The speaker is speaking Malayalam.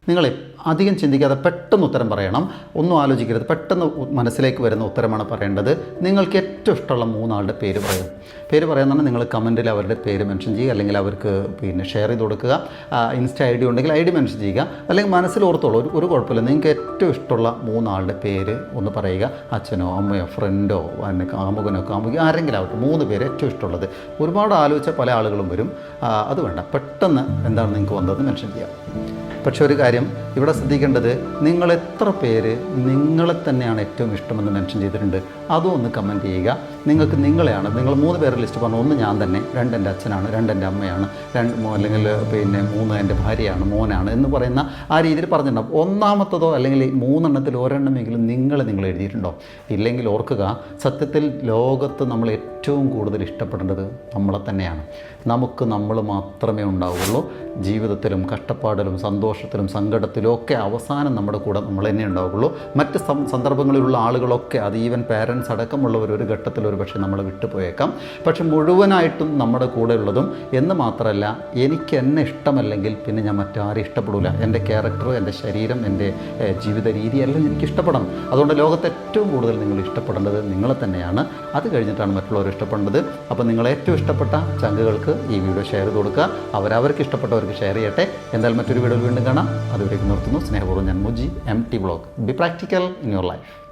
നിങ്ങൾ അധികം ചിന്തിക്കാതെ പെട്ടെന്ന് ഉത്തരം പറയണം. ഒന്നും ആലോചിക്കരുത്. പെട്ടെന്ന് മനസ്സിലേക്ക് വരുന്ന ഉത്തരമാണ് പറയേണ്ടത്. നിങ്ങൾക്ക് ഏറ്റവും ഇഷ്ടമുള്ള 3 ആളുടെ പേര് പറയും. പേര് പറയാമെന്നാണ് നിങ്ങൾ കമൻറ്റിൽ അവരുടെ പേര് മെൻഷൻ ചെയ്യുക, അല്ലെങ്കിൽ അവർക്ക് ഷെയർ ചെയ്ത് കൊടുക്കുക. ഇൻസ്റ്റ ഐ ഡി ഉണ്ടെങ്കിൽ ഐ ഡി മെൻഷൻ ചെയ്യുക, അല്ലെങ്കിൽ മനസ്സിൽ ഓർത്തോളൂ. ഒരു കുഴപ്പമില്ല. നിങ്ങൾക്ക് ഏറ്റവും ഇഷ്ടമുള്ള 3 ആളുടെ പേര് ഒന്ന് പറയുക. അച്ഛനോ അമ്മയോ ഫ്രണ്ടോ കാമുകനോ കാമുകി ആരെങ്കിലും ആവട്ടെ, 3 പേര് ഏറ്റവും ഇഷ്ടമുള്ളത്. ഒരുപാട് ആലോചിച്ച പല ആളുകളും വരും. അത് വേണ്ട, പെട്ടെന്ന് എന്താണ് നിങ്ങൾക്ക് വന്നതെന്ന് മെൻഷൻ ചെയ്യാം. പക്ഷെ ഒരു കാര്യം ഇവിടെ ശ്രദ്ധിക്കേണ്ടത്, നിങ്ങൾ എത്ര പേര് നിങ്ങളെ തന്നെയാണ് ഏറ്റവും ഇഷ്ടമെന്ന് മെൻഷൻ ചെയ്തിട്ടുണ്ട് അതും ഒന്ന് കമൻറ്റ് ചെയ്യുക. നിങ്ങൾക്ക് നിങ്ങളെയാണ്, നിങ്ങൾ 3 പേരുടെ ലിസ്റ്റ് പറഞ്ഞു. 1 ഞാൻ തന്നെ, 2 എൻ്റെ അച്ഛനാണ്, 2 എൻ്റെ അമ്മയാണ്, 2 അല്ലെങ്കിൽ 3 എൻ്റെ ഭാര്യയാണ്, മോനാണ് എന്ന് പറയുന്ന ആ രീതിയിൽ പറഞ്ഞിട്ടുണ്ടാവും. ഒന്നാമത്തതോ അല്ലെങ്കിൽ 3 എണ്ണത്തിൽ ഒരെണ്ണമെങ്കിലും നിങ്ങൾ എഴുതിയിട്ടുണ്ടോ? ഇല്ലെങ്കിൽ ഓർക്കുക, സത്യത്തിൽ ലോകത്ത് നമ്മൾ ഏറ്റവും കൂടുതൽ ഇഷ്ടപ്പെടേണ്ടത് നമ്മളെ തന്നെയാണ്. നമുക്ക് നമ്മൾ മാത്രമേ ഉണ്ടാവുകയുള്ളൂ. ജീവിതത്തിലും കഷ്ടപ്പാടിലും സന്തോഷത്തിലും സങ്കടത്തിലും ഒക്കെ അവസാനം നമ്മുടെ കൂടെ നമ്മൾ തന്നെ ഉണ്ടാവുകയുള്ളൂ. മറ്റ് സന്ദർഭങ്ങളിലുള്ള ആളുകളൊക്കെ, അത് ഈവൻ പാരൻസ് അടക്കമുള്ളവർ ഒരു ഘട്ടത്തിൽ ഒരു പക്ഷേ നമ്മളെ വിട്ടുപോയേക്കാം. പക്ഷെ മുഴുവനായിട്ടും നമ്മുടെ കൂടെ ഉള്ളതും എന്ന് മാത്രമല്ല, എനിക്ക് എന്നെ ഇഷ്ടമല്ലെങ്കിൽ പിന്നെ ഞാൻ മറ്റാരും ഇഷ്ടപ്പെടില്ല. എൻ്റെ ക്യാരക്ടർ, എൻ്റെ ശരീരം, എൻ്റെ ജീവിത രീതി എല്ലാം എനിക്ക് ഇഷ്ടപ്പെടണം. അതുകൊണ്ട് ലോകത്ത് ഏറ്റവും കൂടുതൽ നിങ്ങൾ ഇഷ്ടപ്പെടേണ്ടത് നിങ്ങളെ തന്നെയാണ്. അത് കഴിഞ്ഞിട്ടാണ് മറ്റുള്ളവർ ഇഷ്ടപ്പെടേണ്ടത്. അപ്പോൾ നിങ്ങൾ ഏറ്റവും ഇഷ്ടപ്പെട്ട ചങ്കുകൾക്ക് ഈ വീഡിയോ ഷെയർ ചെയ്ത് കൊടുക്കുക. അവരവർക്ക് ഇഷ്ടപ്പെട്ടവർക്ക് ഷെയർ ചെയ്യട്ടെ. എന്തായാലും മറ്റൊരു വീഡിയോയിൽ വീണ്ടും കാണാം. അതുവരേക്ക് നിർത്തുന്നു. സ്നേഹപൂർവ്വം ഞാൻ മുജി, MT vlog. B practical in your life.